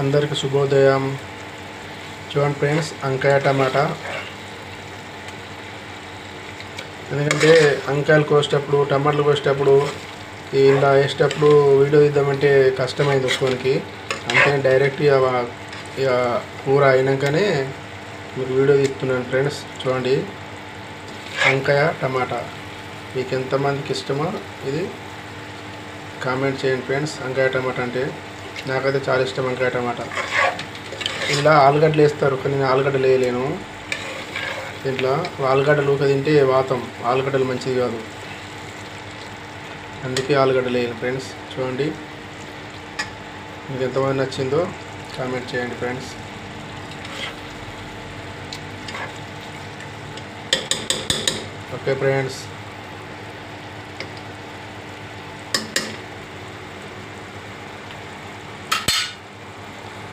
అందరికి శుభోదయం. చూడండి ఫ్రెండ్స్, వంకాయ టమాటా. ఎందుకంటే వంకాయలు కోసేటప్పుడు, టమాటాలు కోసేటప్పుడు, ఇలా వేసేటప్పుడు వీడియో ఇద్దామంటే కష్టమైంది ఒక్కోనికి. అందుకని డైరెక్ట్ ఇక కూర అయినాకనే మీకు వీడియో తీస్తున్నాను ఫ్రెండ్స్. చూడండి, వంకాయ టమాటా మీకు ఎంతమందికి ఇష్టమో ఇది కామెంట్ చేయండి ఫ్రెండ్స్. వంకాయ టమాటా అంటే నాకైతే చాలా ఇష్టం. వంకాయ టమాటా ఇలా ఆలుగడ్డలు వేస్తారు, కానీ నేను ఆలుగడ్డలు వేయలేను. దీంట్లో ఆలుగడ్డలు తింటే వాతం, ఆలుగడ్డలు మంచిది కాదు, అందుకే ఆలుగడ్డలు వేయను ఫ్రెండ్స్. చూడండి, మీకు ఎంతమంది నచ్చిందో కామెంట్ చేయండి ఫ్రెండ్స్. Okay friends.